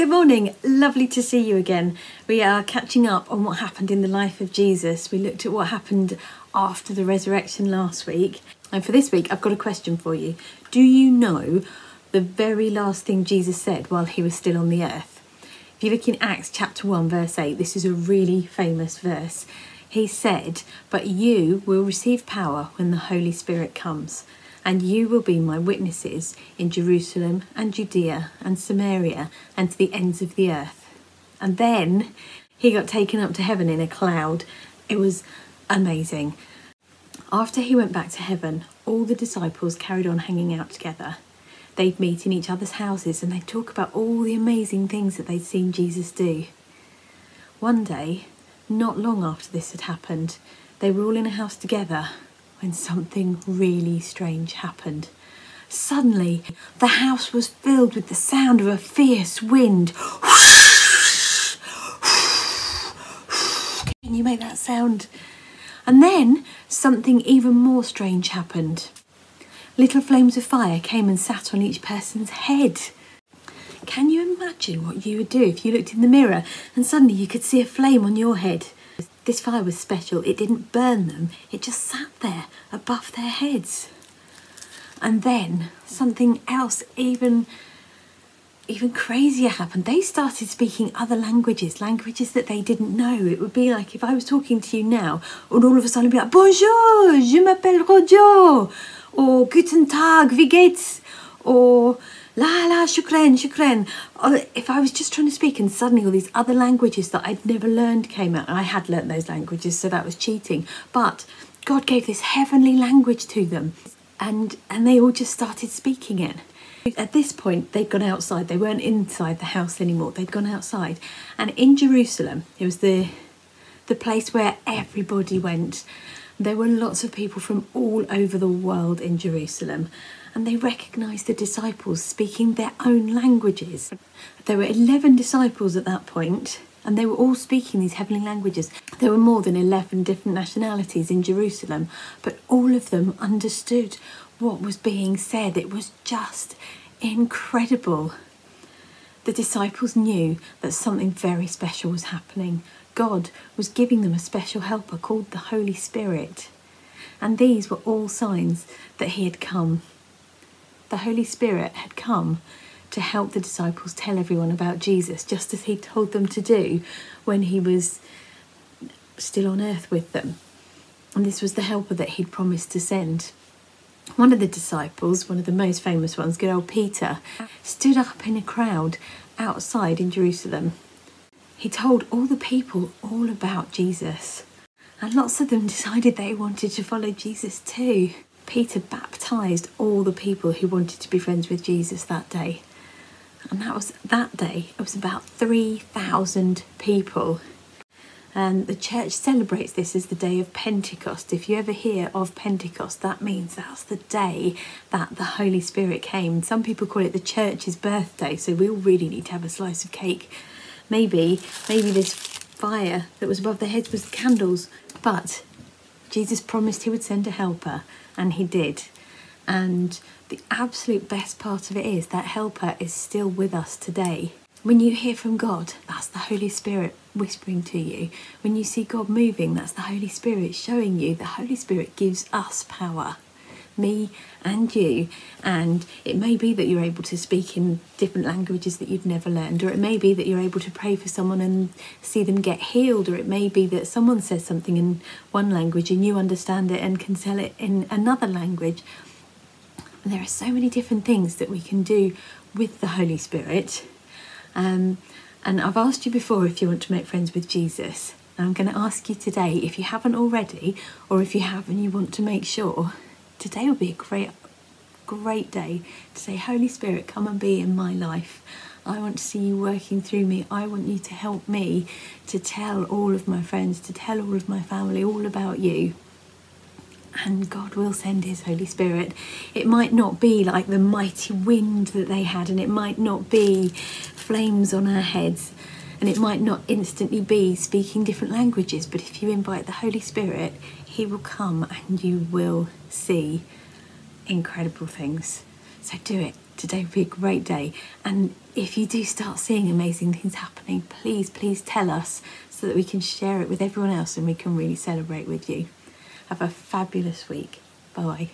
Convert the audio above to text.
Good morning, lovely to see you again. We are catching up on what happened in the life of Jesus. We looked at what happened after the resurrection last week. And for this week, I've got a question for you. Do you know the very last thing Jesus said while he was still on the earth? If you look in Acts chapter 1, verse 8, this is a really famous verse. He said, "But you will receive power when the Holy Spirit comes, and you will be my witnesses in Jerusalem and Judea and Samaria and to the ends of the earth." And then he got taken up to heaven in a cloud. It was amazing. After he went back to heaven, all the disciples carried on hanging out together. They'd meet in each other's houses and they'd talk about all the amazing things that they'd seen Jesus do. One day, not long after this had happened, they were all in a house together when something really strange happened. Suddenly, the house was filled with the sound of a fierce wind. Can you make that sound? And then something even more strange happened. Little flames of fire came and sat on each person's head. Can you imagine what you would do if you looked in the mirror and suddenly you could see a flame on your head? This fire was special. It didn't burn them. It just sat there above their heads. And then something else even crazier happened. They started speaking other languages that they didn't know. It would be like if I was talking to you now and all of a sudden I'd be like, "Bonjour, je m'appelle Rojo," or "Guten Tag, wie geht's?" or "La, shukran." Or if I was just trying to speak and suddenly all these other languages that I'd never learned came out. I had learnt those languages, so that was cheating. But God gave this heavenly language to them and they all just started speaking it. At this point, they'd gone outside. They weren't inside the house anymore. They'd gone outside. And in Jerusalem, it was the place where everybody went. There were lots of people from all over the world in Jerusalem. And they recognised the disciples speaking their own languages. There were 11 disciples at that point, and they were all speaking these heavenly languages. There were more than 11 different nationalities in Jerusalem, but all of them understood what was being said. It was just incredible. The disciples knew that something very special was happening. God was giving them a special helper called the Holy Spirit. And these were all signs that he had come. The Holy Spirit had come to help the disciples tell everyone about Jesus, just as he told them to do when he was still on earth with them. And this was the helper that he'd promised to send. One of the disciples, one of the most famous ones, good old Peter, stood up in a crowd outside in Jerusalem. He told all the people all about Jesus. And lots of them decided they wanted to follow Jesus too. Peter baptised all the people who wanted to be friends with Jesus that day. And that day, it was about 3,000 people. And the church celebrates this as the day of Pentecost. If you ever hear of Pentecost, that means that's the day that the Holy Spirit came. Some people call it the church's birthday, so we all really need to have a slice of cake. Maybe this fire that was above their heads was the candles. But Jesus promised he would send a helper, and he did. And the absolute best part of it is that helper is still with us today. When you hear from God, that's the Holy Spirit whispering to you. When you see God moving, that's the Holy Spirit showing you. The Holy Spirit gives us power, me and you. And it may be that you're able to speak in different languages that you've never learned, or it may be that you're able to pray for someone and see them get healed, or it may be that someone says something in one language and you understand it and can tell it in another language. And there are so many different things that we can do with the Holy Spirit. And I've asked you before if you want to make friends with Jesus. And I'm going to ask you today, if you haven't already, or if you have and you want to make sure, today will be a great day to say, "Holy Spirit, come and be in my life. I want to see you working through me. I want you to help me to tell all of my friends, to tell all of my family all about you." And God will send his Holy Spirit. It might not be like the mighty wind that they had, and it might not be flames on our heads, and it might not instantly be speaking different languages, but if you invite the Holy Spirit, he will come and you will see incredible things. So do it today will be a great day. And if you do start seeing amazing things happening, please tell us so that we can share it with everyone else and we can really celebrate with you. Have a fabulous week. Bye.